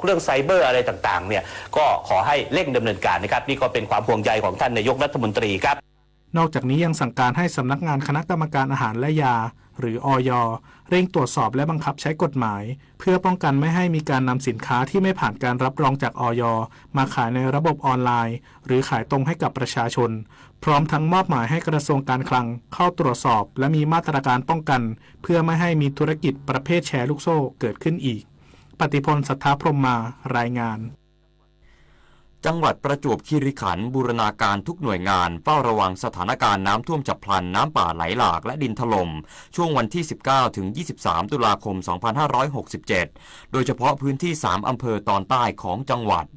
เรื่องไซเบอร์อะไรต่างๆเนี่ยก็ขอให้เร่งดำเนินการนะครับนี่ก็เป็นความห่วงใยของท่านนายกรัฐมนตรีครับนอกจากนี้ยังสั่งการให้สำนักงานคณะกรรมการอาหารและยาหรืออย.เร่งตรวจสอบและบังคับใช้กฎหมายเพื่อป้องกันไม่ให้มีการนำสินค้าที่ไม่ผ่านการรับรองจากอย.มาขายในระบบออนไลน์หรือขายตรงให้กับประชาชนพร้อมทั้งมอบหมายให้กระทรวงการคลังเข้าตรวจสอบและมีมาตรการป้องกันเพื่อไม่ให้มีธุรกิจประเภทแชร์ลูกโซ่เกิดขึ้นอีกปฏิพล สัทธาพรหมมารายงานจังหวัดประจวบคีรีขันธ์บูรณาการทุกหน่วยงานเฝ้าระวังสถานการณ์น้ำท่วมฉับพลันน้ำป่าไหลหลากและดินถล่มช่วงวันที่ 19 ถึง 23 ตุลาคม 2567 โดยเฉพาะพื้นที่ 3 อำเภอตอนใต้ของจังหวัด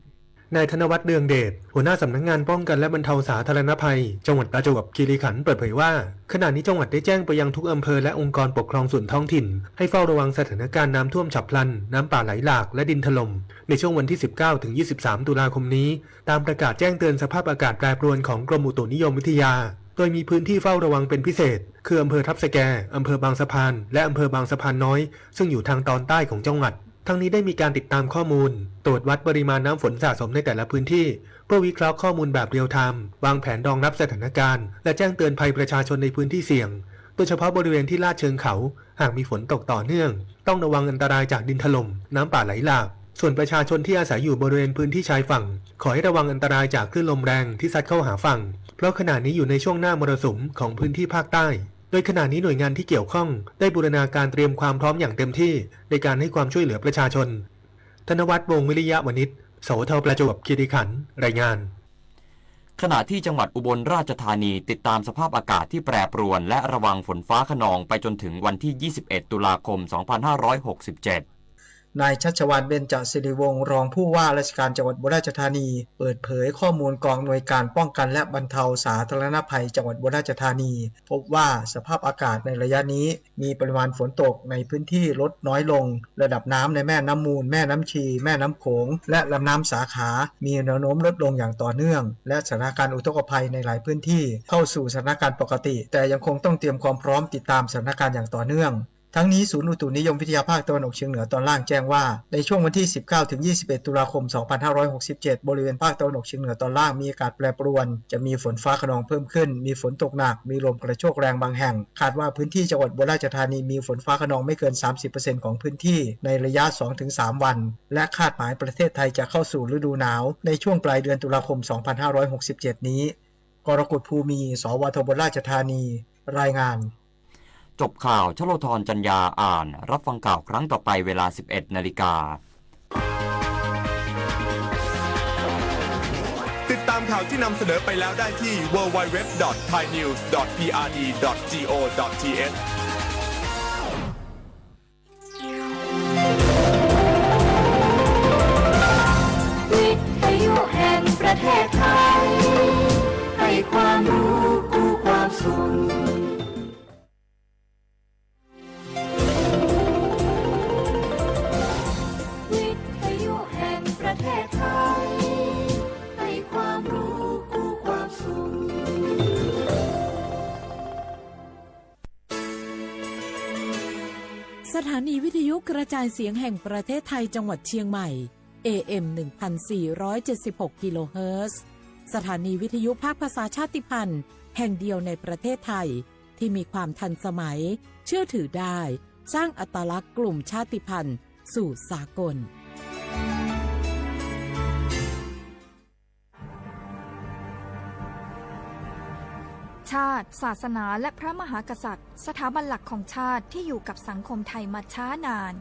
นายธนวัฒน์เดืองเดชหัวหน้าสำนักงานป้องกันและบรรเทาสาธารณภัยจังหวัดประจวบคีรีขันธ์เปิดเผยว่าขณะนี้จังหวัดได้แจ้งไปยังทุกอำเภอและองค์กรปกครองส่วนท้องถิ่นให้เฝ้าระวังสถานการณ์น้ำท่วมฉับพลันน้ำป่าไหลหลากและดินถล่มในช่วงวันที่ 19 ถึง 23 ตุลาคมนี้ตามประกาศแจ้งเตือนสภาพอากาศแปรปรวนของกรมอุตุนิยมวิทยาโดยมีพื้นที่เฝ้าระวังเป็นพิเศษคืออำเภอทับสแกอำเภอบางสะพานและอำเภอบางสะพานน้อยซึ่งอยู่ทางตอนใต้ของจังหวัดทั้งนี้ได้มีการติดตามข้อมูลตรวจวัดปริมาณน้ำฝนสะสมในแต่ละพื้นที่เพื่อวิเคราะห์ข้อมูลแบบเรียลไทม์วางแผนรองรับสถานการณ์และแจ้งเตือนภัยประชาชนในพื้นที่เสี่ยงโดยเฉพาะบริเวณที่ลาดเชิงเขาหากมีฝนตกต่อเนื่องต้องระวังอันตรายจากดินถล่มน้ำป่าไหลหลากส่วนประชาชนที่อาศัยอยู่บริเวณพื้นที่ชายฝั่งขอให้ระวังอันตรายจากคลื่นลมแรงที่ซัดเข้าหาฝั่งเพราะขณะนี้อยู่ในช่วงหน้ามรสุมของพื้นที่ภาคใต้โดยขณะนี้หน่วยงานที่เกี่ยวข้องได้บูรณาการเตรียมความพร้อมอย่างเต็มที่ในการให้ความช่วยเหลือประชาชนธนวัฒน์ วงศ์วิริยะวณิช สวท.ประจวบคีรีขันธ์รายงานขณะที่จังหวัดอุบลราชธานีติดตามสภาพอากาศที่แปรปรวนและระวังฝนฟ้าคะนองไปจนถึงวันที่ 21 ตุลาคม 2567นายชัชวาล เบญจศิริวงศ์รองผู้ว่าราชการจังหวัดอุบลราชธานีเปิดเผยข้อมูลกองหน่วยการป้องกันและบรรเทาสาธารณภัยจังหวัดอุบลราชธานีพบว่าสภาพอากาศในระยะนี้มีปริมาณฝนตกในพื้นที่ลดน้อยลงระดับน้ำในแม่น้ำมูลแม่น้ำชีแม่น้ำโขงและลำน้ำสาขามีแนวโน้มลดลงอย่างต่อเนื่องและสถานการณ์อุทกภัยในหลายพื้นที่เข้าสู่สถานการณ์ปกติแต่ยังคงต้องเตรียมความพร้อมติดตามสถานการณ์อย่างต่อเนื่องทั้งนี้ศูนย์อุตุนิยมวิทยาภาคตะวันออกเฉียงเหนือตอนล่างแจ้งว่าในช่วงวันที่ 19 ถึง 21 ตุลาคม 2567 บริเวณภาคตะวันออกเฉียงเหนือตอนล่างมีอากาศแปรปรวนจะมีฝนฟ้าคะนองเพิ่มขึ้นมีฝนตกหนักมีลมกระโชกแรงบางแห่งคาดว่าพื้นที่จังหวัดอุบลราชธานีมีฝนฟ้าคะนองไม่เกิน 30% ของพื้นที่ในระยะ 2-3 วันและคาดหมายประเทศไทยจะเข้าสู่ฤดูหนาวในช่วงปลายเดือนตุลาคม 2567 นี้กรกฎภูมิ สวท.อุบลราชธานีรายงานจบข่าวชโลธรจัญญาอ่านรับฟังข่าวครั้งต่อไปเวลา 11 นาฬิกาติดตามข่าวที่นำเสนอไปแล้วได้ที่ www.thainews.prd.go.th วิทยุแห่งประเทศไทยให้ความรู้คู่ความสุขสถานีวิทยุกระจายเสียงแห่งประเทศไทยจังหวัดเชียงใหม่ AM 1476 กิโลเฮิรตซ์สถานีวิทยุภาคภาษาชาติพันธุ์แห่งเดียวในประเทศไทยที่มีความทันสมัยเชื่อถือได้สร้างอัตลักษณ์กลุ่มชาติพันธุ์สู่สากลชาติศาสนาและพระมหากษัตริย์สถาบันหลักของชาติที่อยู่กับสังคมไทยมาช้านาน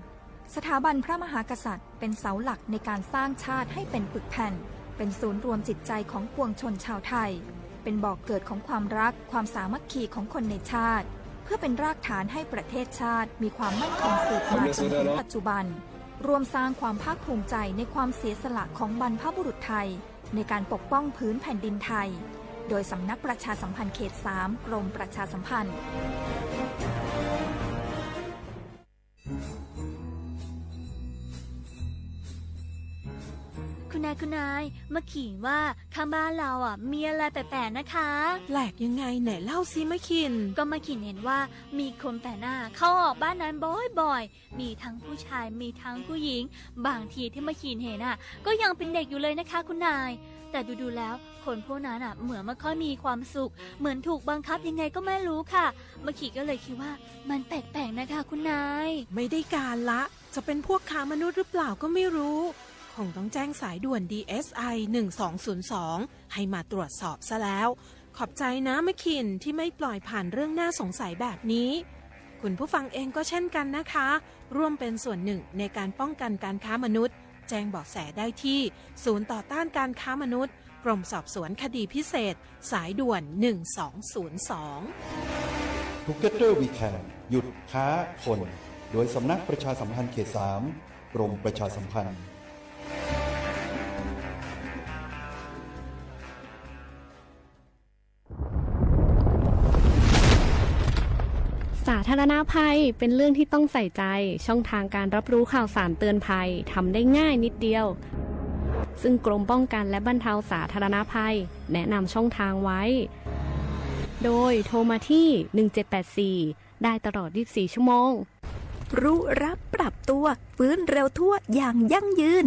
สถาบันพระมหากษัตริย์เป็นเสาหลักในการสร้างชาติให้เป็นปึกแผ่นเป็นศูนย์รวมจิตใจของปวงชนชาวไทยเป็นบ่อกเกิดของความรักความสามัคคีของคนในชาติเพื่อเป็นรากฐานให้ประเทศชาติมีความมั่นคงสืบมาจนถึงปัจจุบันรวมสร้างความภาคภูมิใจในความเสียสละของบรรพบุรุษไทยในการปกป้องพื้นแผ่นดินไทยโดยสำนักประชาสัมพันธ์เขต 3 กรมประชาสัมพันธ์ค คุณนายมาขิงว่าข้างบ้านเรามีอะไรแปลกๆนะคะ แปลกยังไงไหนเล่าซิมะคิน ก็มาขินเห็นว่ามีคนแปลกหน้าเข้าออกบ้านนั้นบ่อยๆมีทั้งผู้ชายมีทั้งผู้หญิงบางทีที่มาขินเห็นก็ยังเป็นเด็กอยู่เลยนะคะคุณนายแต่ดูๆแล้วคนพวกนั้นเหมือนไม่ค่อยมีความสุขเหมือนถูกบังคับยังไงก็ไม่รู้ค่ะมาขิก็เลยคิดว่ามันแปลกๆนะคะคุณนาย ไม่ได้การละจะเป็นพวกค้ามนุษย์หรือเปล่าก็ไม่รู้คงต้องแจ้งสายด่วน DSI 1202ให้มาตรวจสอบซะแล้วขอบใจนะมะคินที่ไม่ปล่อยผ่านเรื่องน่าสงสัยแบบนี้คุณผู้ฟังเองก็เช่นกันนะคะร่วมเป็นส่วนหนึ่งในการป้องกันการค้ามนุษย์แจ้งเบาะแสได้ที่ศูนย์ต่อต้านการค้ามนุษย์กรมสอบสวนคดีพิเศษสายด่วน 1202 Together We Can หยุดค้าคน โดยสำนักประชาสัมพันธ์เขต 3 กรมประชาสัมพันธ์ สาธารณภัยเป็นเรื่องที่ต้องใส่ใจช่องทางการรับรู้ข่าวสารเตือนภัยทำได้ง่ายนิดเดียวซึ่งกรมป้องกันและบรรเทาสาธารณภัยแนะนำช่องทางไว้โดยโทรมาที่ 1784 ได้ตลอด 24 ชั่วโมงรู้รับปรับตัวฟื้นเร็วทั่วอย่างยั่งยืน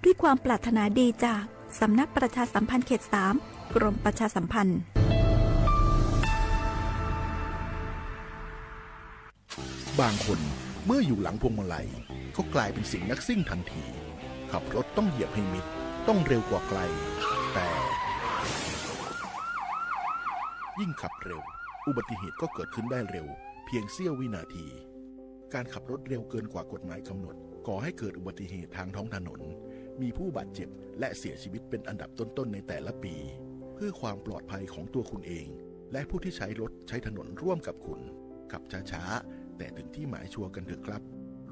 ด้วยความปรารถนาดีจากสำนักประชาสัมพันธ์เขต 3 กรมประชาสัมพันธ์บางคนเมื่ออยู่หลังพวงมาลัยก็กลายเป็นสิ่งนักซิ่งทันทีขับรถต้องเหยียบให้มิดต้องเร็วกว่าไกลแต่ยิ่งขับเร็วอุบัติเหตุก็เกิดขึ้นได้เร็วเพียงเสี้ยววินาทีการขับรถเร็วเกินกว่ากฎหมายกำหนดก่อให้เกิดอุบัติเหตุทางท้องถนนมีผู้บาดเจ็บและเสียชีวิตเป็นอันดับต้นๆในแต่ละปีเพื่อความปลอดภัยของตัวคุณเองและผู้ที่ใช้รถใช้ถนนร่วมกับคุณขับช้าๆแต่ถึงที่หมายชัวร์กันเถอะครับ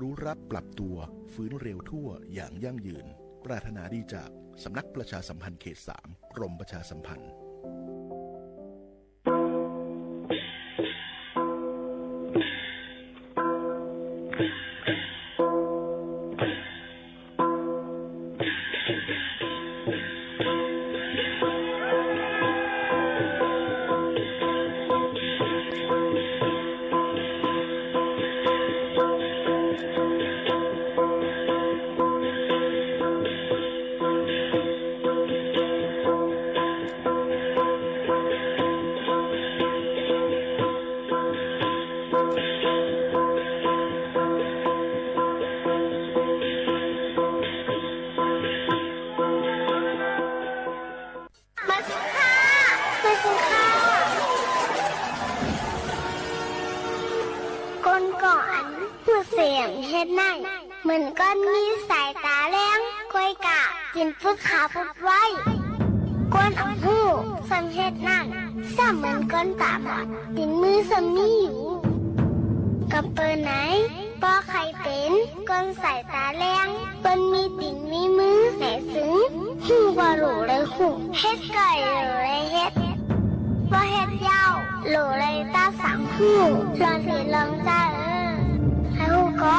รู้รับปรับตัวฟื้นเร็วทั่วอย่างยั่งยืนปรารถนาดีจากสำนักประชาสัมพันธ์เขต 3 กรมประชาสัมพันธ์เหมือนก้อนมีสายตาแรงก้อยกะกินพุทขาพุดไว้ก้นเอาหูสังเฮ็ดนั่นซ้ำเหมือนก้นตาบอดตินมือสมีอยู่กับเปิดไหนป้อใครเป็นก้นสายตาแรงก้นมีตินมีมือแหนซึ้งหูว่าหลูเลยหูเฮ็ดไก่หลูเลยเฮ็ดว่าเฮ็ดยาวหลูเลยตาสังหูลองสิลองจ้าให้หูก็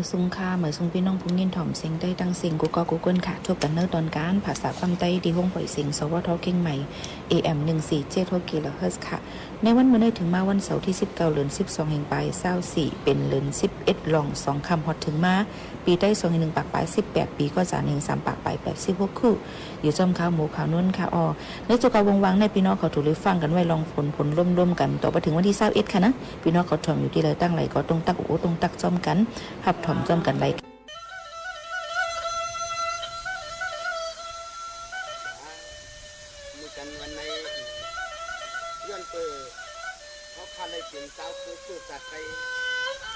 อซุงค่ะเหมือนซุงพี่น้องผู้ยินถ่อมเสียงได้ตั้งเสียงกูกอกูเกิลค่ะทบกันเนอร์ตอนการภาษาความใต้ดีห้องปล่อยเสียงสวทเก่งใหม่ AM 147กิโลเฮิรตซ์ค่ะในวันมื้อนี้ถึงมาวันเสาร์ที่19เดือน12แห่งปลาย24เป็นเดือน11ลอง2ค่ำฮอดถึงมาปีใต้2 1ปากปลาย18ปีก็จะ1 3ปากปลาย86คู่อยู่จอมข่าวหมูข่าวนุ่นค่ะในจุกาวงวังในพี่น้องเขาถูกหรือฟังกันไว้ลองผลร่วมกันต่อไปถึงวันที่21ค่ะนะพี่น้องเขาถ่อมอยู่ที่เลยตั้งไหลก็ตรงตักโอ้ตรงตักจอมกันหับถ่อมจอมกันไหลมีกันวันในย้อนเปิดเขาคาเลยเปลี่ยนเจ้าคือจัดไป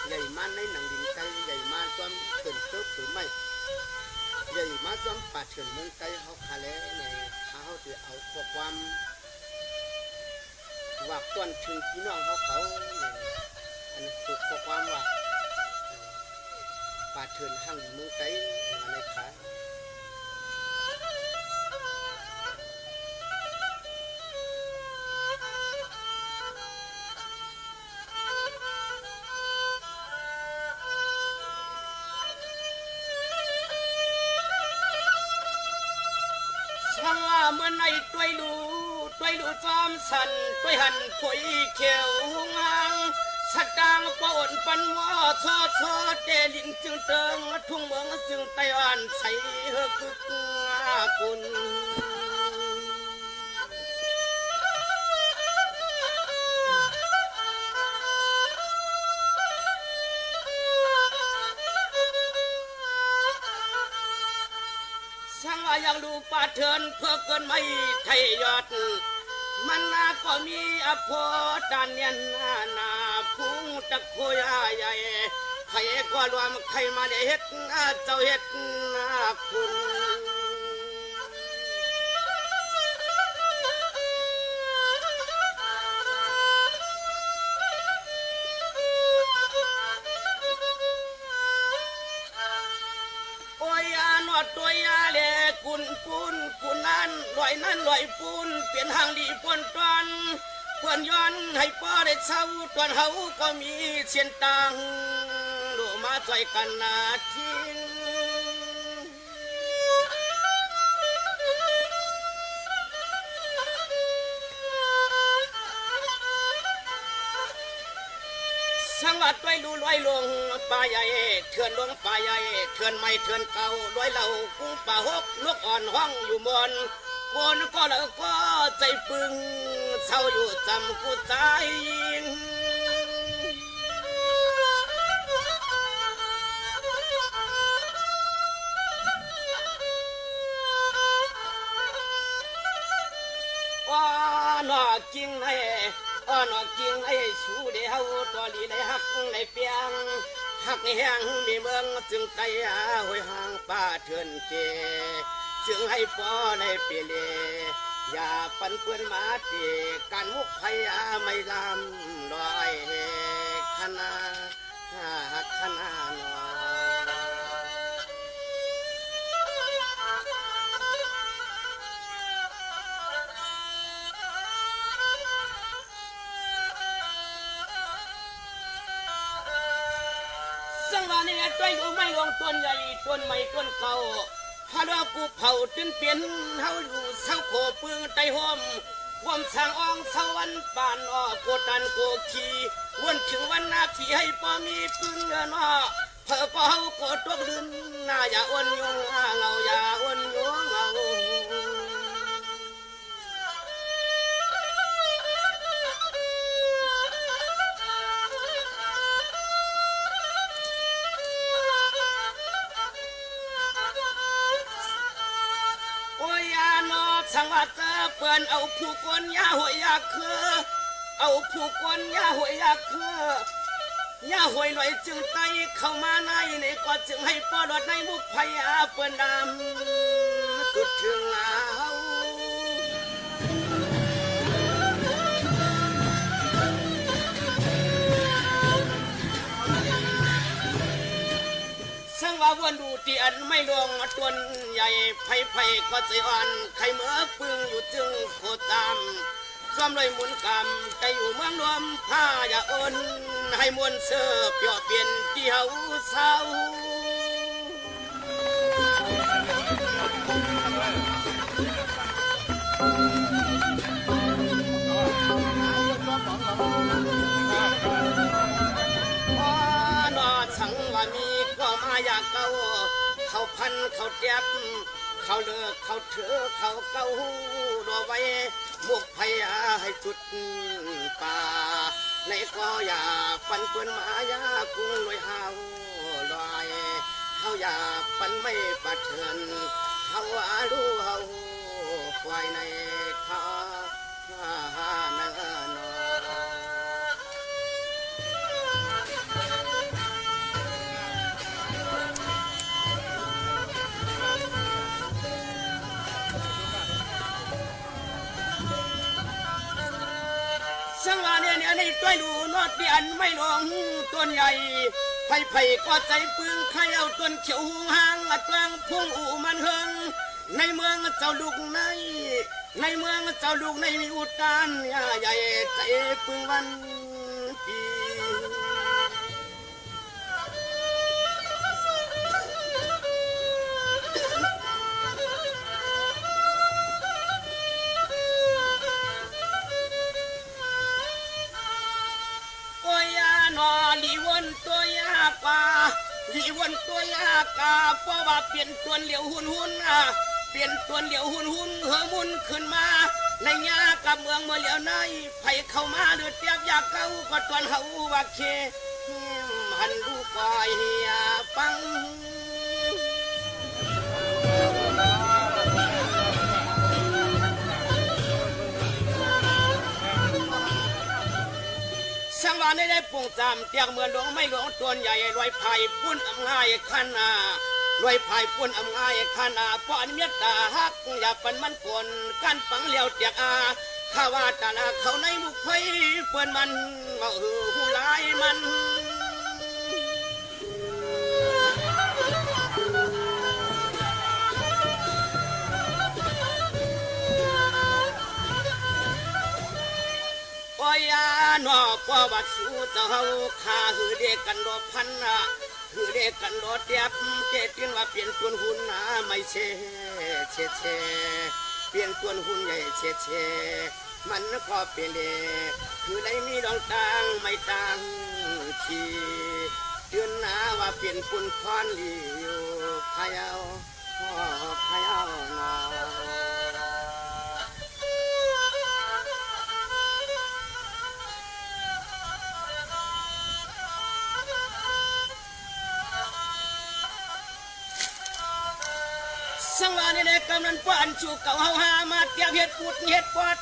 ใหญ่มากในหนังดินไกใหญ่มากจอมเกินเติบหรือไม่ใหญ่มากจอมป่าเถื่อนเมืองไกเขาคาเลยในเขาจะเอาข้อความว่าต้นถึงพี่น้องเขาอันนี้คือข้อความว่าป่าเถื่อนห้างเมืองไกในขาเมื่อในตัวดูจอมสันตัวหันผุยเขียวงางสัดดังปนปันว่าซอเดลินจึงเติงทุ่งเมืองจึงไต้หวันใส่เฮกึกกุนช่างว่ายังดูป่าเถินเพื่อเกินไม่ไทยยอดมันนาก็มีอภดานเนียนนาพุงตะโคยใหญ่ไผ่ก็รวมใครมาได้เฮ็ดเจ้าเฮ็ดคุณตัวยาเล่กุนปูนกุนนั้นลอยนั้นลอยปูนเปลี่ยนทางดีปนตอนเพื่อนย้อนให้ป้อได้เศร้าตอนเฮาก็มีเสียนตังดูมาใจกันนาทิ้งสังวัดไว้ดูลอยลงป่าใหญ่เถื่อนลงป่าใหญ่เถื่อนไม่เถื่อนเก่าลอยเหล่ากุ้งป่าหกลูกอ่อนห้องอยู่บนคนก็แล้วก็ใจปึงเศร้าอยู่จำกูใจว่าหนอจริงให้นอกจริงไอ้สู้เดียวตัวลีในหักในเปียงหักในแห้งมีเมืองจึงไกลหอยห่างป่าเถื่อนเกจึงให้ป้อในเปเลอย่าปันเปื้อนมาเตการมุกไผ่ไม่ลำลอยขนาขนาหนอสังวานี่ตัวอยู่ไม่ลงต้นใหญ่ต้นใหม่ต้นเก่าถ้าเรากูเผาจนเปลี่ยนเฮาอยู่เศร้าโคปืนไตหอมความสางอ่องสวรรค์ปานอ้อโกตันโกขีวันถึงวันนาทีให้ป้อมีปืนเงินอ้อเพื่อป้อเฮาโกตกลืนหน้าอย่าอ้วนยงเงาอย่าอ้วนยงเงาสังวัดเปิ้นเอาผู้คนยาหวยยาคือเอาผู้คนยาหวยยาคือยาหวยลอยจึงไตเข้ามาในก็จึงให้ปอดในมุกพยาเปิ้นดำตุดถึงเอาสังว่าวันดูที่อันไม่ลงต้นใหญ่ไผ่ก็ใจอ่อนไข่เมื่อปึงอยู่จึงโคตามซ้อมเลยหมุนกำใจอยู่เมืองรวมผ้าอย่าอ่อนให้มวลเสือเปลี่ยนที่เฮาเศร้า เขาเจ็บเขาเลิกเขาเถอเขาเก้าดอไว้มุกพยาให้สุดป่าในก็อย่าปันเปื้อนมายากุ้งลอยเฮาลอยเฮาอย่าปันไม่ปัดเถินเฮาอาลูเฮาควายในข้าเนินสังวาเนี่ยในตัวดูนอดเดียนไม่ลงต้นใหญ่ไผ่ไผ่ก็ใจปึงใครเอาต้นเขียวห่างอัดกลางพุ่งอูมันเฮงในเมืองเจ้าลูกในเมืองเจ้าลูกในมีอุตานใหญ่ใจปึงวันปีลีวนตัวยากาลีวนตัวยากาเพราะว่าเปลี่ยนตัวเหลียวหุ่นเปลี่ยนตัวเหลียวหุ่นเฮมุนขึ้นมาในยากับเมืองเมื่อเหลียวในไผเข้ามาเดือดเตียบอยากเก้าก็ตวนเฮาว่าเคหันลูกปล่อยเฮียฟังสังวานได้ปุ่งจำเตียงเมืองหลวงไม่หลวงตัวใหญ่รวยไผ่ปุ้นอำง่ายขันรวยไผ่ปุ้นอำง่ายขันเพราะอันเมียตาฮักอย่าปันมันกวนกันปังเหลียวเตียกข้าว่าตาลาเขาในมุกไฟเปื่อนมันมาหูลายมันโอ้ยนอปวัดสู้เจ้าข้าคือเด็กกันรอพันคือเด็กกันรอเตียบเจตินว่าเปลี่ยนตัวหุ่นไม่เช่เปลี่ยนตัวหุ่นใหญ่เช่มันก็เปลี่ยนคือได้มีดองตังไม่ตังทีเดือนหน้าว่าเปลี่ยนปุ่นคอนหลิวพายเอาพายเอานอสังวานี่กำนันป้อนชูเก่าเฮาหามาเตียบเฮ็ดปุดเฮ็ดปอด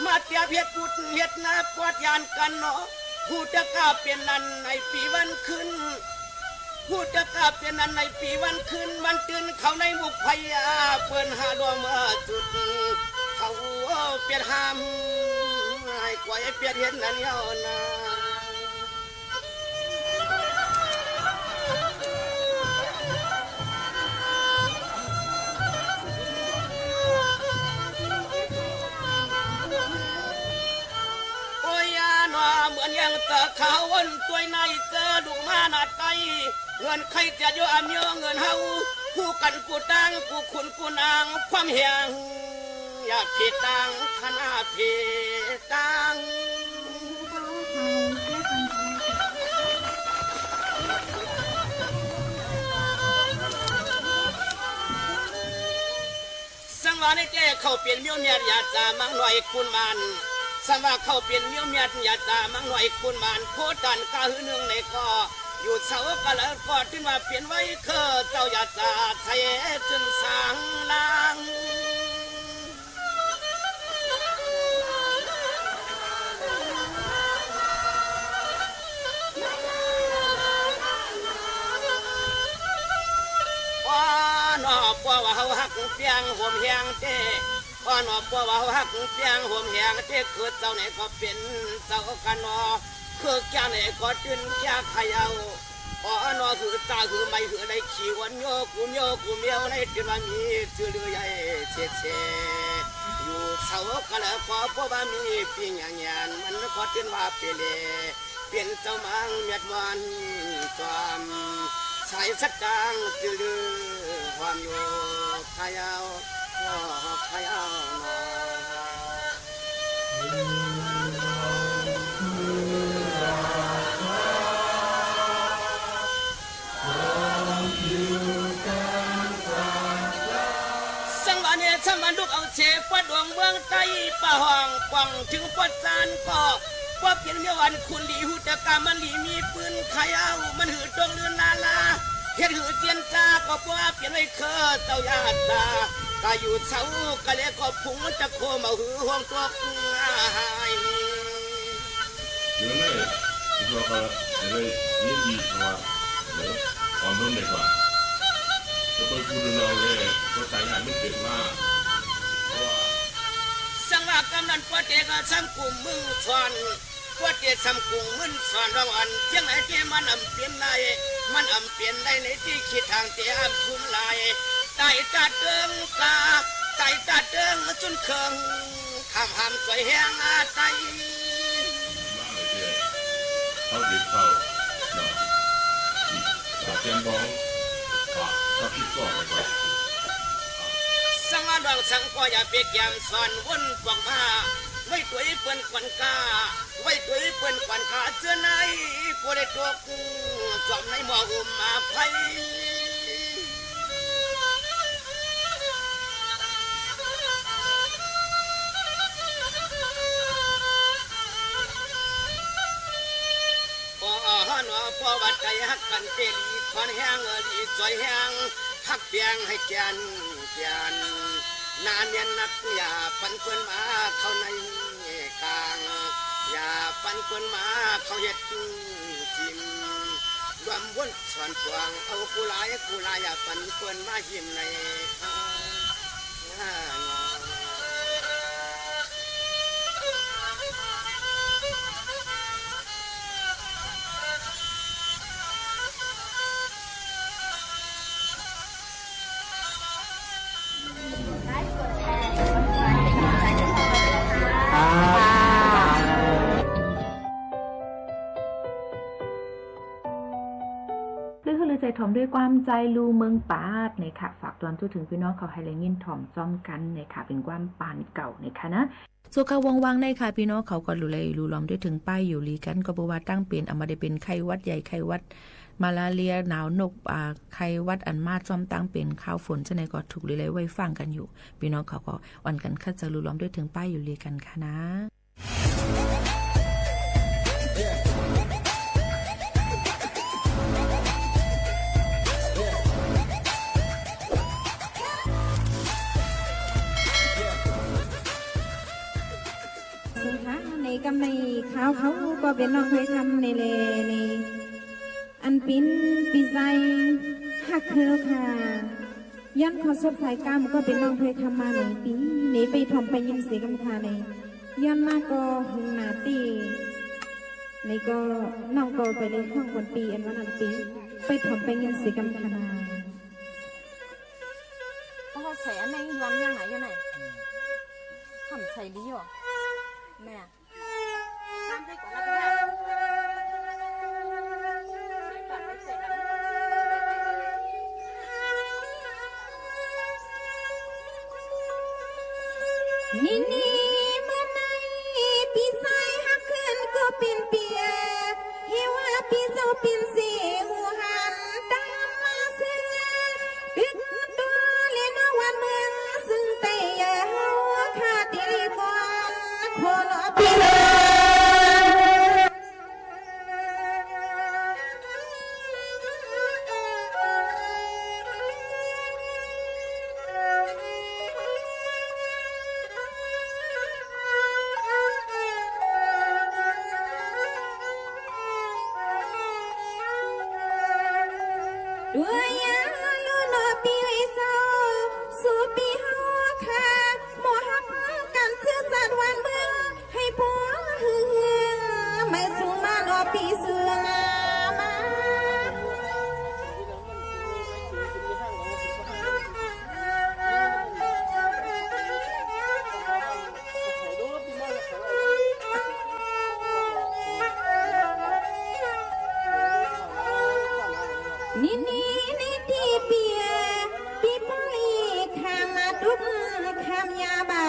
มาเตียบเฮ็ดปุดเฮ็ดนาปอดยานกันเนาะผู้ตะกาเปลี่ยนนั้นในปีวันขึ้นผู้ตะกาเปลี่ยนนั้นในปีวันขึ้นวันตื่นเขาในมุกพยาเปิ้นหาดวงเมื่อจุดเขาเปลี่ยนหามให้กว่าให้เปลี่ยนเฮ็ดนั้นเยานะเหมือนยังเจอเขาวนตัวในเจอดูมาหน้าไตเงินใครจะอยู่อาเมียเงินเฮาคู่กันกูตังกูคุณกูนางความเฮียงอยากผิดตังขนาดผิดตังสังวาในเจ้เขาเปลี่ยนเมียเมียอยากจะมั่งหน่อยคุณมันสังว่าเขาเปลี่ยนเมียเมียอยากจะมั่งหน่อยคุณมันโคดันกะหือหนึ่งในก็อยู่เสาก็แล้วก็ที่มาเปลี่ยนไว้คือเจ้าอยากจะใช้จึงสร้างนางว่าหนอปว่าเขาหักเปียงห่วมแหงเต้ว่าหนอปว่าเขาหักเปียงห่วมแหงเต้คือเจ้าไหนก็เป็นเจ้ากันหนอคือแก่ไหนก็ตื่นแก่ขยาวอ๋อนอคือตาคือไม่คือในขี้วันโยกูเมียวในที่ว่ามีชื่อเรือใหญ่เช่อยู่เสาก็แล้วพอเพราะว่ามีปีหยาญมันก็ตื่นว่าเปลี่ยนเจ้ามังเมียดมันความสายสักดังชื่อเรือความโยขยาวขยาวนอ าเนี่ยสมันลูกเอาเสปดวงเมืองใต้ป่าห้องกว่างถึงปดซานก็ว่าเพียงเมียวันคุณหลีหูแต่กามันหลีมีปืนขายเอามันหืดตรงเรือนนาลาเฮ็ดหืดเตียนจ้าก็ว่าเปลี่ยนให้เคอเต้ายาตาก็อยู่เสาก็เลยก็พุงมันจะโคมาหือห้องตัวหายเดี๋ยวเลยตัวก็เลยนี่ดีกว่าเดี๋ยวความเพิ่มเด็กกว่าจะไปพูดเราเลยก็แต่งงานไม่เกิดมากเพราะว่าสังว่ากำนันปวดเด็กซ้ำกลุ่มมึงสอนปวดเด็กซ้ำกลุ่มมึงสอนรางวัลเชียงไหนที่มันอำเปลี่ยนได้มันอำเปลี่ยนได้ในที่คิดทางเตียมซุ่มลายไต่ตาเดิงตาไต่ตาเดิงจนเคืองทำหำสวยแห้งอาไตเขาเด็กเขาเนาะจากแกมบองก็คิดก่อนไปสังวาดองสังก็อย่าเปียกยามสอนวนฟองมาไว้ตัวเปิ้นควันกาไว้ตัวเปิ้นควันขาเสื้อในผู้ได้ตัวกูจอมในหม้อหุ่มมาไพ่พอวัดใจฮักกันเตลีคอนแห้งลีจอยแห้งฮักเปียงให้แกนนานเนียนนักอย่าปันเปิ้นมาเข้าในกลางอย่าปันเปิ้นมาเข้าเฮ็ดจิมรวมวนสอนฟวงเอาผู้หลายอย่าปันเปิ้นมาหิมในข้างใจถ่อมด้วยความใจลูเมืองปาดในค่ะฝากตอนทั่วถึงพี่น้องเขาให้แรงยินถ่อมจ้อมกันในค่ะเป็นความปานเก่าในค่ะนะส่วนเขาวังในค่ะพี่น้องเขาก็รู้เลยรู้ล้อมด้วยถึงป้ายอยู่ลีกันก็บอกว่าตั้งเป็นเอามาได้เป็นไข้วัดใหญ่ไข้วัดมาลาเรียหนาวนกไข้วัดอันมาจ้อมตั้งเป็นข้าวฝนจะในก็ถูกเลยไว้ฟังกันอยู่พี่น้องเขาก็อ่อนกันคัดจะรู้ล้อมด้วยถึงป้ายอยู่ลีกันค่ะนะในกำในข้าวเขาก็เป็นน้องเคยทำในเลในอันปิ้นปีใจหักเธอค่ะย้อนเขาสดสายกามก็เป็นน้องเคยทำมาในปีนี้ไปทอมไปยินเสียงกำคาในย้อนมาก็หงนาตีในก็น้องก็ไปเลยห้องคนปีอันวันนั้นปีไปทอมไปยินเสียงกำคานาก็แสในย้อนยังไหนยังไงทำใส่ดีหรอแม่นี่เมื่อไหร่ปีสายหักขึ้นก็เป็นเปียเฮว่าปีเจ้าเป็นเสียหูหันตามมาซึ่งดึกตัวเล่นวันเมืองซึ่งแต่ยาวขาดตีบอลคนปีเลยด้วยยาลูนอปีไว้เศร้าสู่ปีเฮาค่ะหมอหักกันเสื้อสัตว์วันเมืองให้ผัวหึงไม่สูงมานอปีเสื่อมานี่ในที่เปียปีพลีขามมาดุกขามยาบา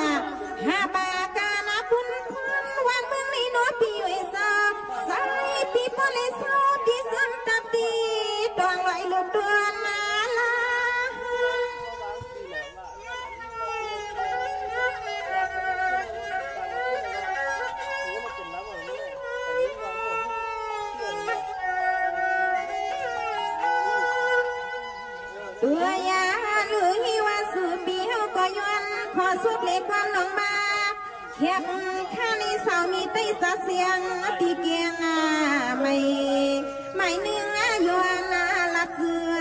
หาบากานาบุญควันวันเมืองในนอปีไว้ซาสายปีพลีโซดีสันตับดีดวงลอยลูกดวงนาลา ขอสุดเลขความหลงมาเขียกข้าในเสามีไต้สะเสียงตีเกียงไม่เนื้อยวนลักเสือ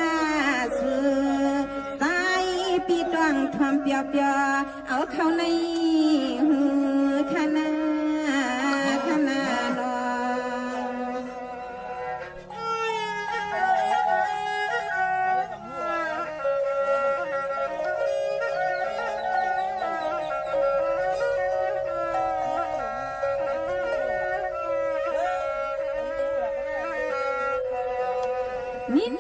ใส่ปีตวงทอมเปียวเอาเข้าในหูขนาดนี่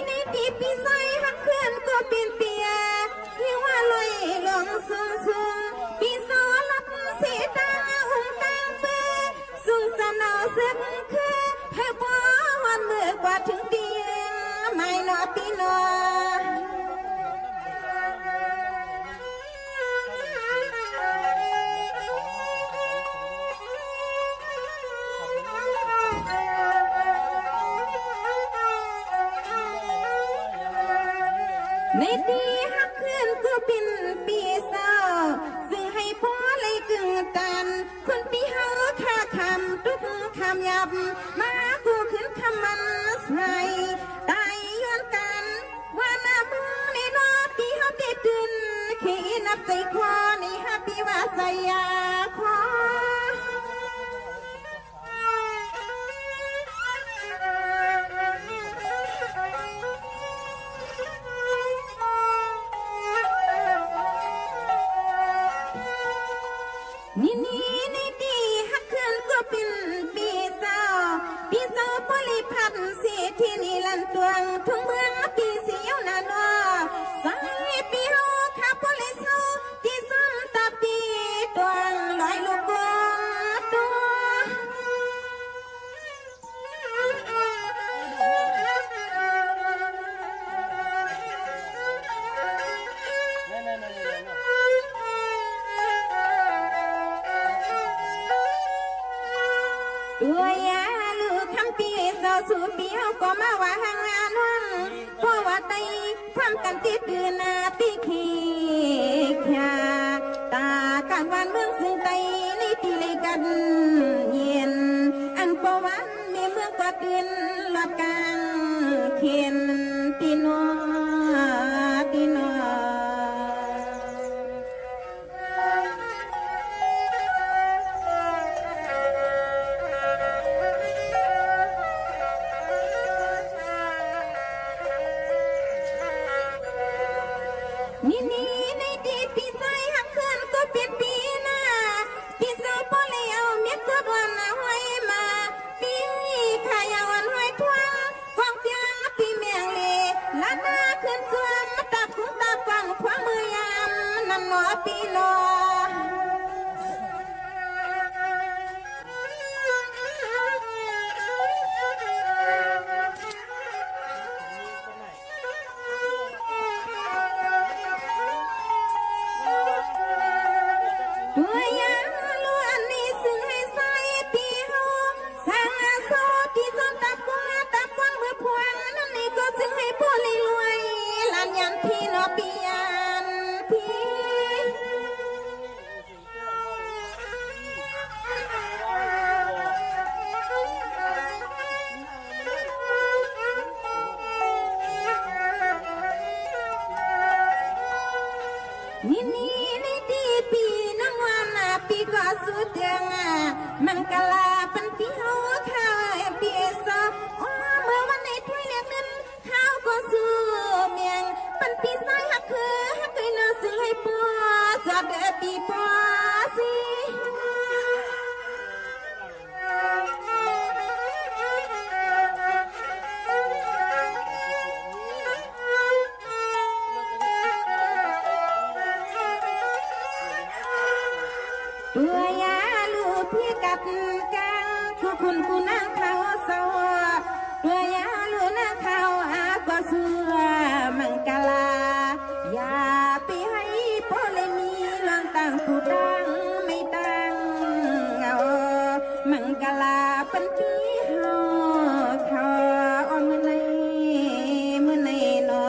ในตีปีใสหักเขื่อนก็เปลี่ยนเปียที่ว่าลอยลงสูงปีโซลับเสียตาหุ่งตาเปื้อสูงสนอสึกคือเธอบ่วันเมื่อกว่าถึงเตียงไม่นอปีนอในตีหักขึ้นก็เป็นปีเศร้าซึ่งให้พ่อเลยกึ่งกันคนปีเฮาค่าคำทุกคำยับมากูขึ้นคำมันใส่ตายย้อนกันว่าหน้ามึงในนอปีเฮาเตตื่นขี้นับใจคอในฮาปีว่าใส่ยาคอนี่ในตีหักเขื่อนก็เป็นปีเศร้าปลิพันธ์เสียที่นี่ลันตวงทุ่งเมืองปีเสียวนาโนสายปีโฮข้าปลิเศร้าที่ซ้ำตาปีตวงลอยลูกกงตัวตัวยาลูกคำปีเศร้าสู่ปีเฮาก็มาว่าห่างงานวังเพราะว่าไตความกันติดดือนาตีขี้ขยาตาการวันเมืองซึ่งไตในตีเลยกันเย็นอันปวันมีเมืองก็ตื่นหลอดกลางเขียนตีนอนี่ในตีปีใสหักเขื่อนก็เปลี่ยนปีหน้าปีเศร้าพอเลยเอาเมียก็ดวนห้อยมาปีขายาวันห้อยทวงควงเปียงปีเมียงเลล้านนาขึ้นสวมตาคุ้งตาฟังควงมือยามนั่นหนอปีนอตัวยาล้วนนี่ซึ่งให้ใส่ปีเฮาสร้างอาโซที่ซ้อนตาปวงมือพวงนั่นนี่ก็ซึ่งให้พ่อเลยรวยลานยันพี่นอปียันพี่นี่ในตีปีน้องวันปีก็สุดยังมันกะลาเป็นปีเฮาข้าวปีสอบเมื่อวันในถ้วยเลี้ยงนั้นข้าวก็สู้เมียงเป็นปีใสหักคือน่าซื้อให้ปัวสอดปีปัวสิ ตัวยาลูกพี่กับกังคู่คุณกูนั่งเขาสวตัวยาลูกนั่งเขาอาก็เสือมังกลาอย่าไปให้โปเลยมีเรื่องต่างผู้ตั้งไม่ตั้งเอามังกลาเป็นพี่เฮาเขาอ่อนเมื่อไหนนอ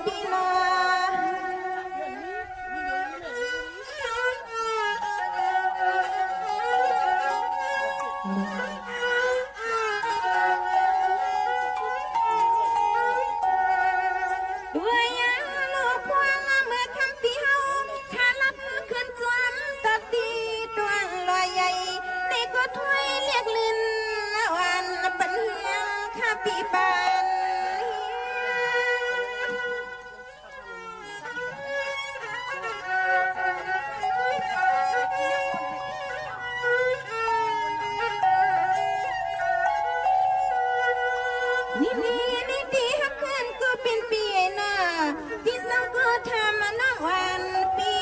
ปีลอด้วยยาลูกพวงเมื่อคำปีเฮาถ้ารับขึ้นจวมตัดตีดวงลอยใหญ่ในก็ถ้วยเรียกลินวันปันเฮียงข้าปีปานนี่ดีฮักเพื่อนก็เป็นปีหน้าปีสองก็ทำน้องวันปี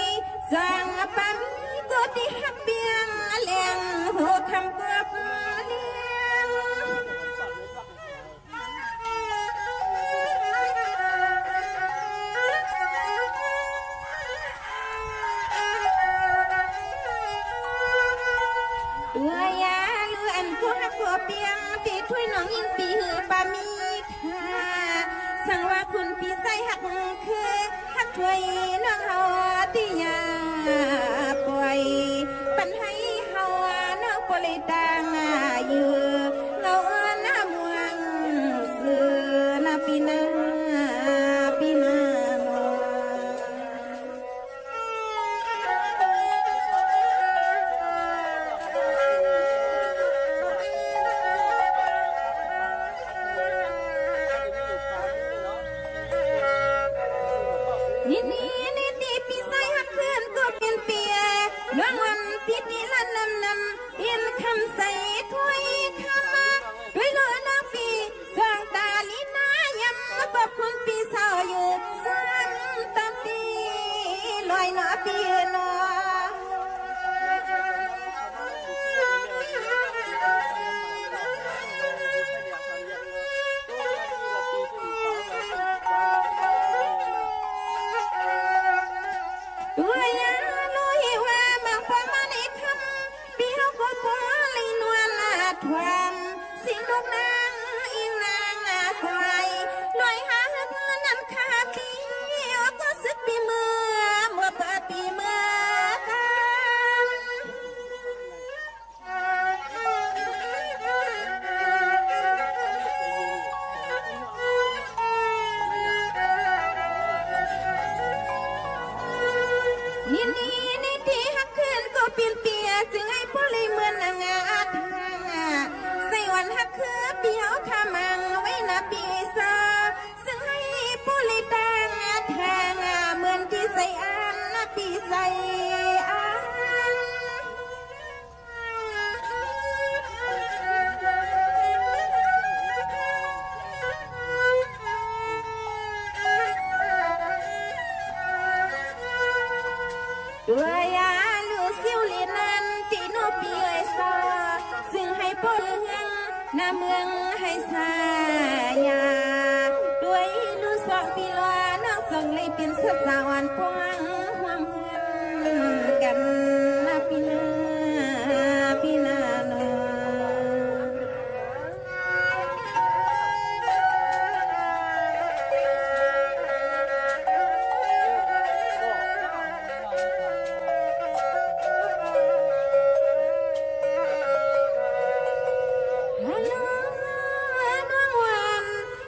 จังปามีก็ที่ฮักเปียงเลี้ยงหัวคำก็เลี้ยงตัวยาเลือนก็ฮักก็เปียงตีถ้วยน้องยิงปีหือปามีค่ะสั่งว่าคุณปีใส่ฮักคือฮักถ้วยน้องเฮาที่ยาปล่อยปันให้เฮาน้องปลิตางอยู่เงาหน้าเมืองสื่อนาปีนาปีนานี่ปีใส่ฮักเพื่อนก็เป็นเปียน้องวันปีนี้ละนำเปลี่ยนคำใส่ถ้วยคำด้วยเลยน้องปีสร้างตาลีนายำบอกคุณปีเศร้าอยู่ซ้ำตามปีลอยหน้าปีนอด้วยยาลุยว่ามังพอมาในคำปีเฮาก็พอเลยนวลทวมสิ่งลูกนางอิงนางควายลอยหาเงินนั้นขาปีก็สึกปีเมื่อเปิดปีเมื่อนี่ที่ฮักคืนก็เปลี่ยนเปียจึงให้พลีเหมือนนางอาทางใส่วันฮักคือปีเฮาทามังไว้นาปีซาซึ่งให้พลีตางทางเหมือนที่ใส่อันนาปีใส่อันด้วยยาลูซิวลีนันที่โนปีเอซาซึ่งให้พลเมืองหน้าเมืองให้สายาด้วยลูสองปีลาน้องส่งเลยเป็นสัตว์สาวอันพวงห่วงกันนาปีนาปีนาโนฮัลโหลน้องวัน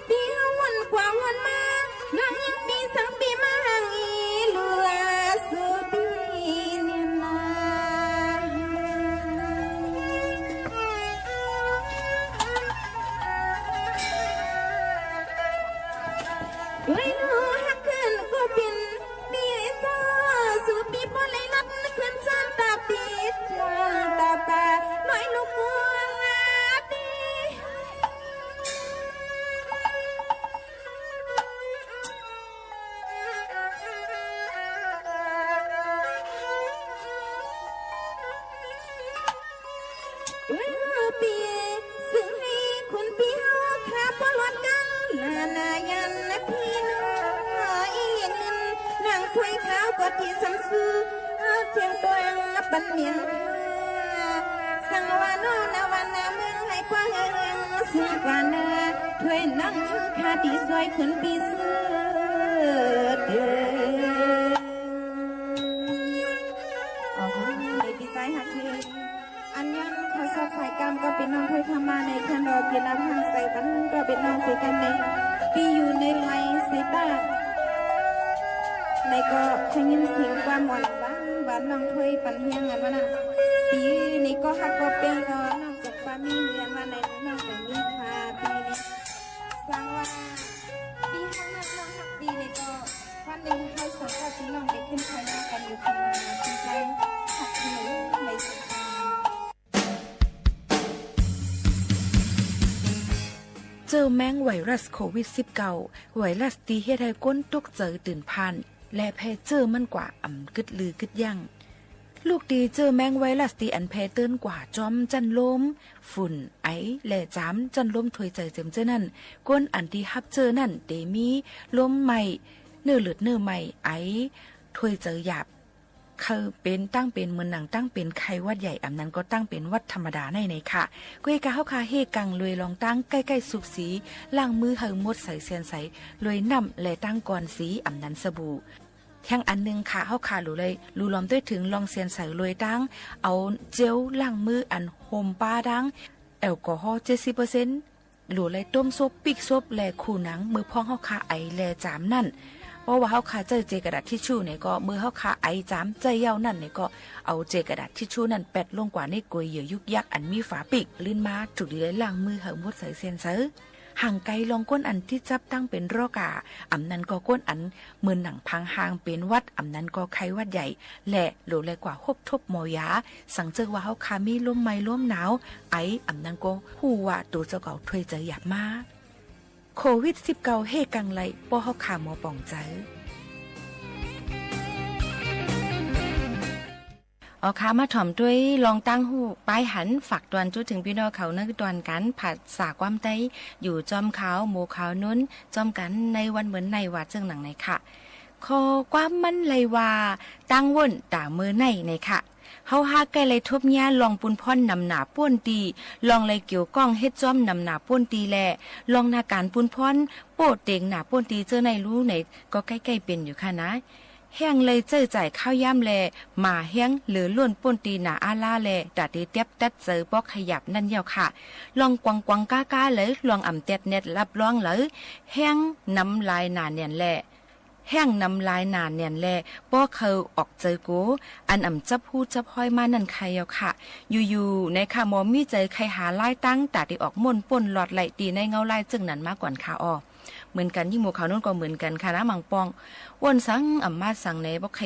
ปีเฮาวันกว่าวันมาน้องยังปีสังปีมาห่างอีลัวสุปีเนี่ยนาด้วยลูฮักขึ้นก็เป็นปีซาสุปีบ่เลยนัดขึ้นจานตาปีทางตาปาน้อยลูกกวางปี ปีซึ่งให้คุณพี่เฮาขาปลอดกันลานายันนะพี่น้อยเลี้ยงเงินนางถ้วยขาวก็ที่สันซื้อเทียงตัวปันเมียงสังวานนาวันนาเมืองให้กว้างเอิงซื้อกันถ้วยนั่งขาที่สวยคุณพี่ซื้อ ในก็ทั้งยินเสียงความหวานบ้านน้องถ้วยปันเฮียงอันว่าน่ะปีนี้ก็ฮักก็เปียงก็นอกจากความมีเรียนว่าในน้องแต่มีพาปีนี้สร้างว่าปีข้างหน้าน้องฮักปีนี้ก็วันหนึ่งให้สองกับพี่น้องได้ขึ้นไปหน้ากันอยู่ที่ที่ใจฮักที่ไหนในสงครามเจอแมงไวรัสโควิด -19 ไวรัสตีเฮ็ดให้ก้นตกเจอตื่นพันและแพ้เจอมันกว่าอ่ำกึดลือกึดยั่งลูกดีเจอแมงไวรัสตีอันแพ้เตือนกว่าจอมจันลมฝุ่นไอและจามจันลมถวยใจเจมเจอนั่นก้นอันที่ฮับเจอนั่นเดมีลมใหม่เนื้อเลือดเนื้อใหม่ไอถวยเจอหยาบคือเป็นตั้งเป็นเหมือนหนังตั้งเป็นไข้วัดใหญ่อำนั้นก็ตั้งเป็นวัดธรรมดาในค่ะก้วยกาเฮาคาเฮกังเลยลองตั้งใกล้ๆสุบสีล้างมือเฮาหมดใส่เสียนใสเลยนำและตั้งก่อนสีอำนั้นสบู่แท่งอันนึงค่ะเฮาคารู้เลยรู้ล้อมด้วยถึงลองเสียนใสเลยตั้งเอาเจลล้างมืออันโฮมป้าดังแอลกอฮอล์ 70% หลูเลยต้มซุปปิกซุปและคู่หนังมือพ้องเฮาคาไอแลจามนั่นเพราะว่าเฮาคาเจกระดาษทิชชู่เนี่ยก็มือเฮาคาไอจามใจเย้านั่นเนี่ยก็เอาเจกระดาษทิชชู่นั่นแปดลงกว่าในกวยเหยื่อยุกยักอันมีฝาปิกลื่นมาจุดเลยล้างมือเฮาหมดใส่เส้นเซอห่างไกลลองก้นอันที่จับตั้งเป็นโรคาอำนั้นก็ก้นอันเหมือนหนังพังหางเป็นวัดอำนั้นก็ไข้วัดใหญ่และโหลเลยกว่าฮบทบหมอยาสังเจอว่าเฮาคามีลมไม้ลมหนาวไออำนั้นก็ฮู้ว่าตัวเจ้าเก่าถวยใจหยาบมากโควิด -19 เฮกังไลป้อเฮาคาหมอป่องใจเอาค่ะมาถ่อมด้วยลองตั้งหูป้ายหันฝากตวนจุดถึงพี่น้องเขานักตวนกันผัดสาความไต้อยู่จอมขาวหมูขาวนุ้นจอมกันในวันเหมือนในว่าเจิงหนังในค่ะขอความมันเลยว่าตั้งว่นต่ามือในค่ะเฮาหาไกลเลยทบญาลองปุนพ่อนนำหนาป้วนตีลองเลยเกี่ยวก้องเฮ็ดจ้อมนำหนาป้วนตีแลลองนาการปุนพ่อนโปดเต็งหนาป้วนตีเจอในรู้ไหนก็ใกล้ๆเป็นอยู่ค่ะนะแห้งเลยเจอจ่ายข้าวย่ำแลมาแห้งหรือล้วนป่นตีหนาอาล่าแลดัดเตียบตัดเจอปอกขยับนั่นเยาค่ะลองกวางก้าเลยลองอ่ำเต็ดเน็ดรับรองเลยแห้งน้ำลายหนาเนียนแลแห้งน้ำลายหนาเนียนแลป้อเขาออกเจอกูอันอ่ำจับพูดจับห้อยมานั่นใครเยาค่ะอยู่ๆในค่ะมอมีใจใครหาไล่ตั้งตัดที่ออกม่นป่นหลอดไหลตีในเงาไล่จึงนั้นมากกว่าค่ะอ้อเหมือนกันยิ่งหมู่เขานู่นก็เหมือนกันค่ะนะมังปองวนสังอ่ำมาสังในบ่ใคร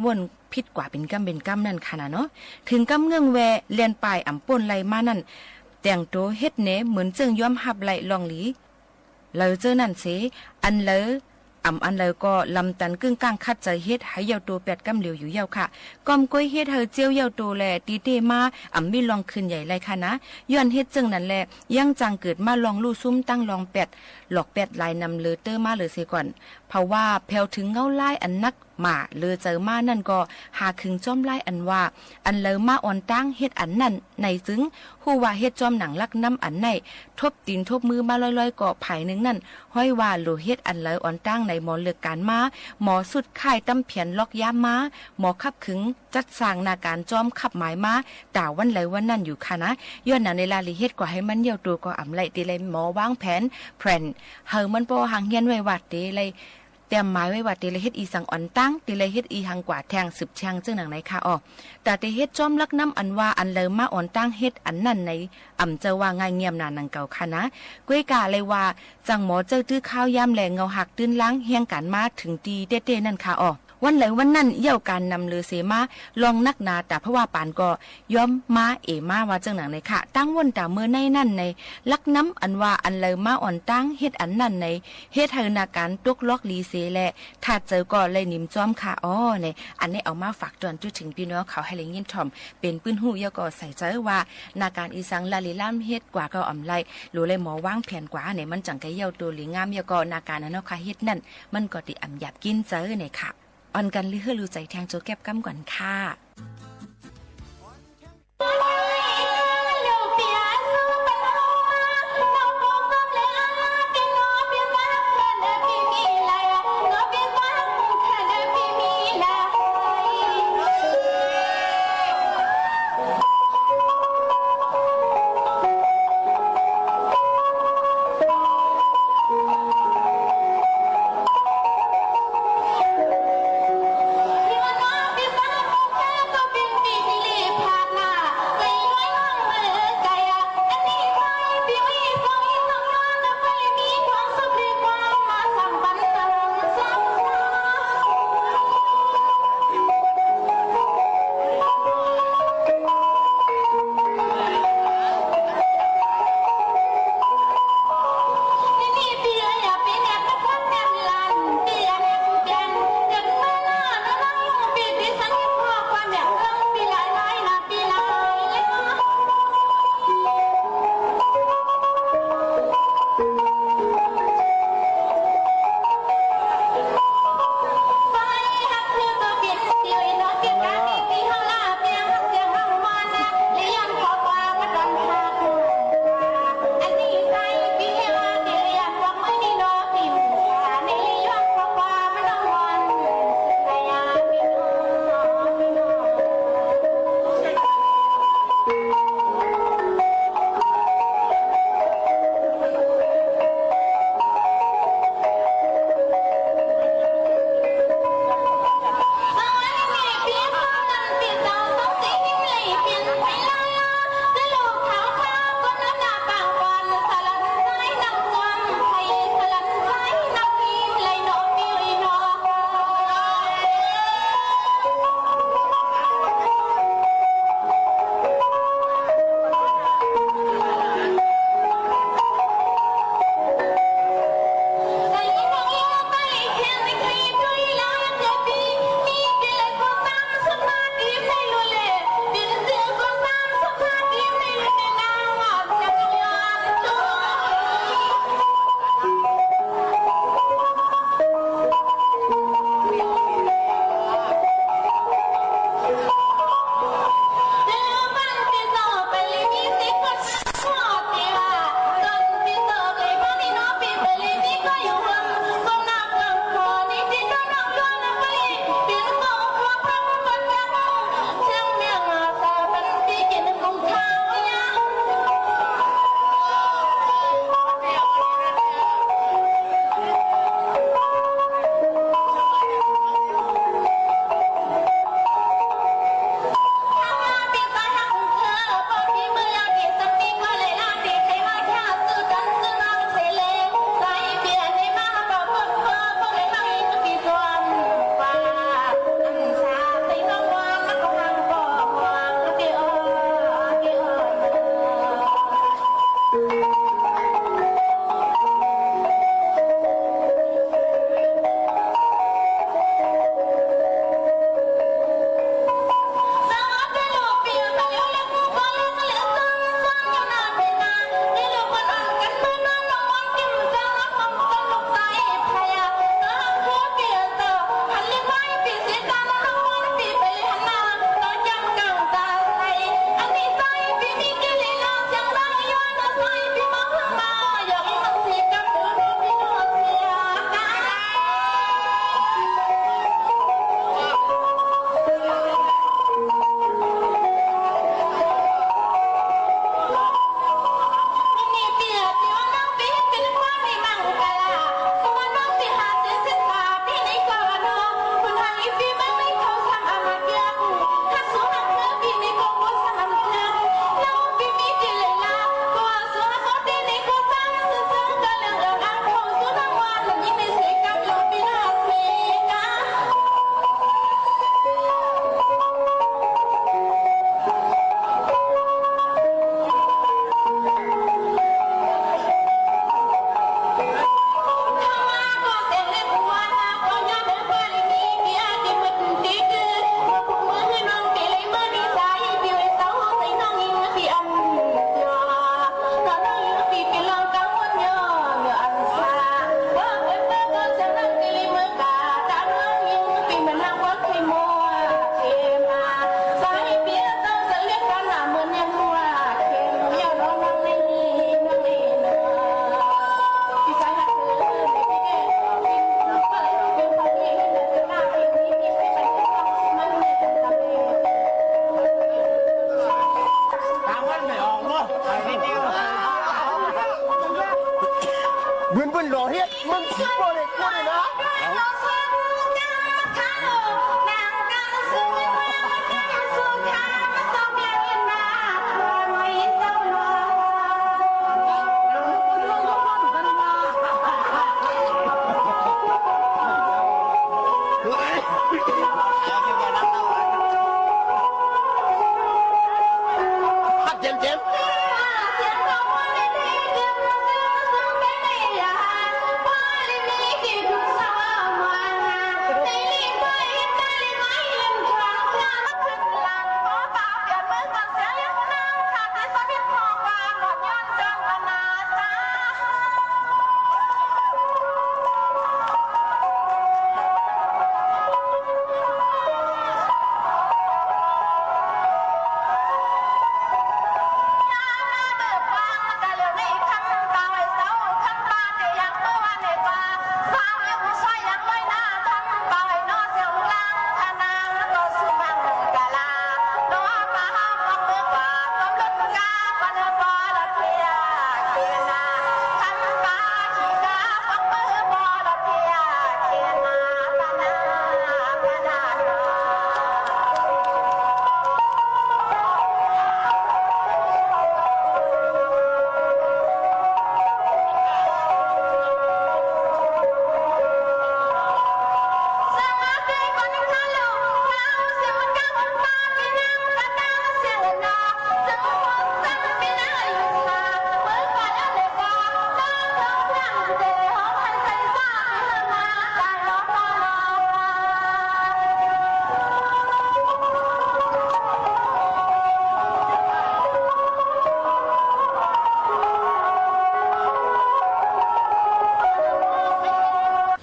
วนผิดกว่าเป็นกำนั่นค่ะนะเนาะถึงกำเงื่องแวเลียนปลายอ่ำป่นไหลมานั่นแต่งโตเฮ็ดเนเหมือนจึงย้อมหับไหลลองหลีเลยเจอนั่นเสอันเลยอันเลยก็ลำตันกึ่งกลางคัดใจเฮ็ดให้ยาวตัว8กำเหลียวอยู่ยาวค่ะก้อมก้อยเฮ็ดเฮอเจียวยาวตัวแลตีเตมามีลองขึ้นใหญ่ไรค่ะนะย้อนเฮ็ดจึงนั่นแหละยังจังเกิดมาลองลู่ซุ่มตั้งลองหลอกลายนำเลอเตอร์มาเลยเสียก่อนเพราะว่าแผ่วถึงเงาลายอันนักมาเลอเจอมานั่นก็หาคึงจ้อมลายอันว่าอันเลอมาอ่อนตั้งเฮ็ดอันนั่นในซึ้งฮู้ว่าเฮ็ดจอมหนังลักน้ำอันในทบตีนทบมือมาลอยๆก็ภายนึงนั่นห้อยว่าโลเฮ็ดอันเลออ่อนตั้งในหมอเลือกการมาหมอสุดค่ายตำเพียนล็อกย้ามมาหมอขับขึงจัดสร้างนาการจอมขับหมายมาด่าวันไหลวันนั่นอยู่ค่ะนะย้อนหนังในลาลิเฮ็ดก็ให้มันเหี่ยวตัวก็อำไหลตีเลยหมอวางแผนเฮามันบ่หางเฮียนไว้วัดเตเลยเตรียมหมายไว้ว่าเตเลยเฮ็ดอีสังอ่อนตั้งเตเลยเฮ็ดอีหังกว่าแทง10แทงจึงหนังไหนค่ะอ้อแต่เตเฮ็ดจอมลักน้ำอันว่าอันเลอมาอ่อนตั้งเฮ็ดอันนั่นในอ่ำเจอว่าง่ายเงียบนานนังเก่าค่ะนะก้วยกาเลยว่าจังหมอเจอตื้อข้าวยามแลเงาหักตื้นล้างเฮียงกันมาถึงตีเต้ๆนั่นค่ะอ้อวันไหลวันนั่นเยี่ยวการนำเลือเสมาลองนักนาแต่เพราะว่าปานก็ย้อมมามาว่าจังหนังในค่ะตั้งวนแต่เมื่อในนั่นในลักน้ำอันว่าอันเลยมาอ่อนตั้งเฮ็ดอันนั่นในเฮ็ดให้นาการตกล็อกลีเสแลถ้าเจอก็เลยนิ่มจ้อมค่ะอ้อในอันนี้เอามาฝากตอนจุดถึงพี่น้องเขาให้เลยยินถ่อมเป็นปื้นหูเยาก็ใส่ใจว่านาการอีสังลาลิล่ามเฮ็ดกว่าก็อ่ำไรหรือเลยหมอวางแผนกว่าเนี่ยมันจังไกเยาตัวหรืองามเยาก็นาการนั้นเนาะค่ะเฮ็ดนั่นมันก็ติอ่ำหยาบกินเจอเนี่ยค่ะอ่อนกันลือรู้ใจแทงโจแก็บกำก่อนค่ะ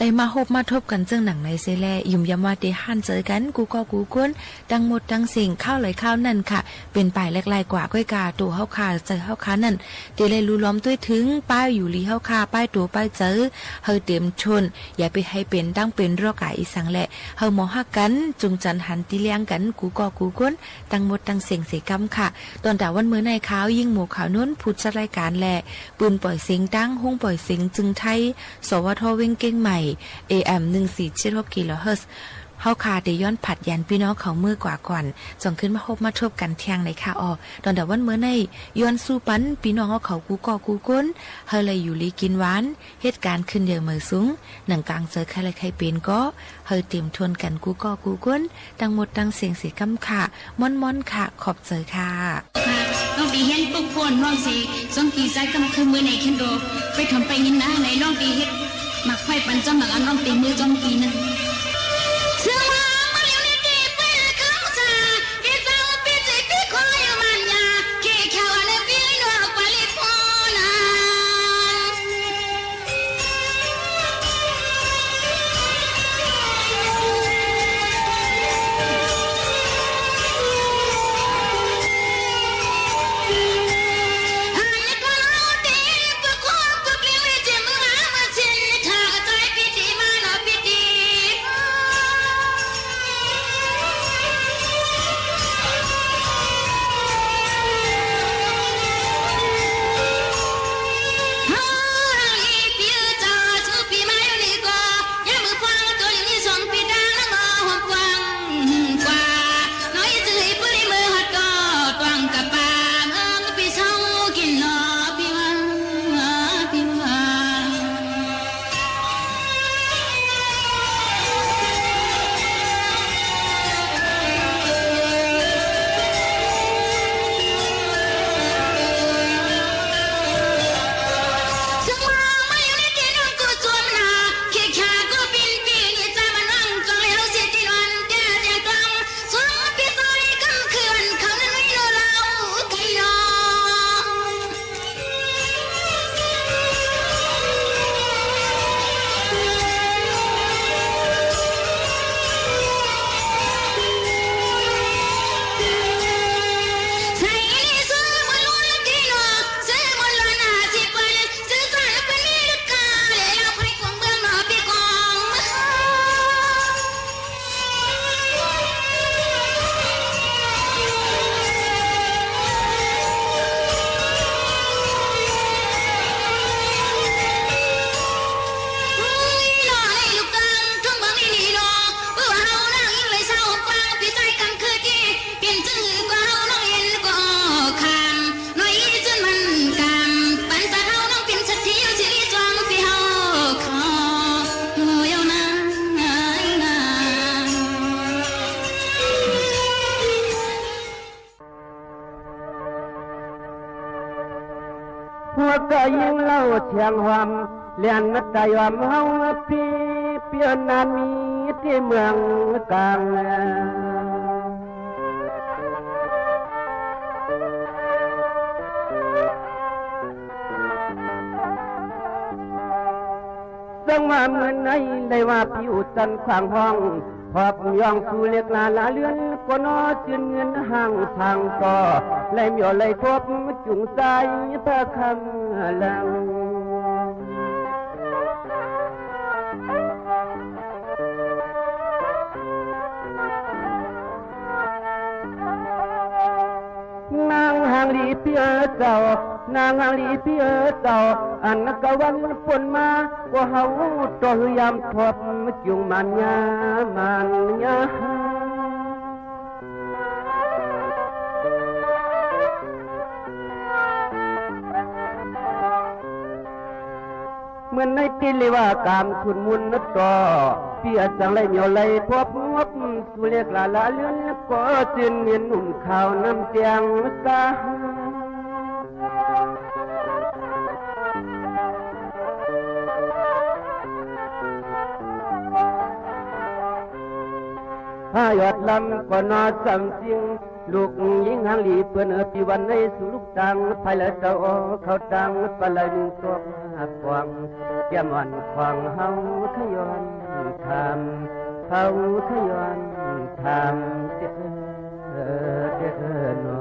ได้มาฮบมาทบกันเจ้งหนังในเซแลยุ่มยำว่าเดฮันเจอกันกูก็กูก้นดังหมดดังสิ่งข้าวไหลข้าวนั่นค่ะเป็นป่ายแลกๆกว่าก้อยกาตัวเฮาคาเจอเฮาคานั่นเดเลยรู้ล้อมด้วยถึงป้ายอยู่ลีเฮาคาป้ายตัวป้ายเจอเฮาเต็มชนอย่าไปให้เป็นดังเป็นรอกาอีสังแหละเฮาหมอฮักกันจุงจันหันตีเลี้ยงกันกูก็กูก้นดังหมดดังเสียงเสกำค่ะตอนแต่วันมื้อในขาวยิ่งหมู่ขาวนู้นพูดจัดรายการแหละปืนปล่อยเสียงดังห้องปล่อยเสียงจึงไทยสวทเว้งเก้งใหม่ AM 1476 กิโลเฮิรตซ์เฮาคาได้ย้อนผัดยันพี่น้องเขามือกว่าก่อนส่งขึ้นมาพบมาทบกันเที่ยงในค่ะตอนแต่วันเมื่อในย้อนสู้ปันพี่น้องเขากูก่อกูก้นเฮาเลยอยู่ลีกินหวานเหตุการณ์ขึ้นเดียวมือสูงหนังกลางเจอใครเลยใครเป็นก็เฮาเตรียมทวนกันกูก่อกูก้นดังหมดดังเสียงสีกำค่ะม่อนๆค่ะขอบเจอค่ะน้องดีเห็นปุ๊บคนน้องสิสองกี่สายก็มาคือมือในเข็นโดไปทำไปยินนะในน้องดีเฮ็ดหมักไฟปันจำหนักอันน้องตีมือจอมกีนั่นเชื่อว่ามาเลี้ยวในดีเป็นข้าวสาพี่เจ้าพี่ใจพี่คอยมันยาเกี่ยวกับอะไรพี่หนูไปลิฟอนาเ ก็ยิงเล่าเชียงหอมเลียนมัดใจยอมเฮาพี่เปียนนานมีที่เมืองกลางสังว่าเมื่อไหนได้ว่าผิวจันขวางห้องพอบยองสู่เล็กลาลาเลือนก็นอจืนเงินห่างทางก่อไล่เมียวไล่ทบจุงใจพระคำลังนางหางลีเปียเจ้านางหางลีเปียเจ้าอันกะวันฝนมาก็เฮาต่อยามทบจุงมันยาเหมือนในที่เรียกว่ากามทุนมุนนัดต่อเปียจังไรเหนียวไรพบงบสุเรียกลาลาเลือนก็จืนเมียนหนุ่มข่าวน้ำเตียงกาถ้ายอดลำก็นอสำจริงลูกยิงหางหลีเพื่อนปีวันในสู่ลูกตังภายละเจ้าเขาตังปลายตัวกวางแก้มอ่อนควางเฮาขย้อนทำเฮาขย้อนทำเด้อนอ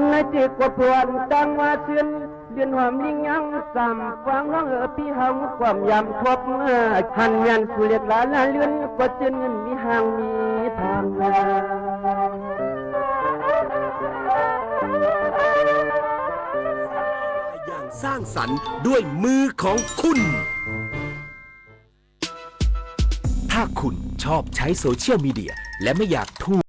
ในจิตกว่าพวนตั้งว่าเชื่อนเดือนหอมยิ่งยังสามฟังน้องพี่เฮาความยำทบหันยันสุเรียกลาลาเลือนก็จืนเงินมีห่างมีทางอย่างสร้างสรรค์ด้วยมือของคุณ ถ้าคุณชอบใช้โซเชียลมีเดียและไม่อยากถูก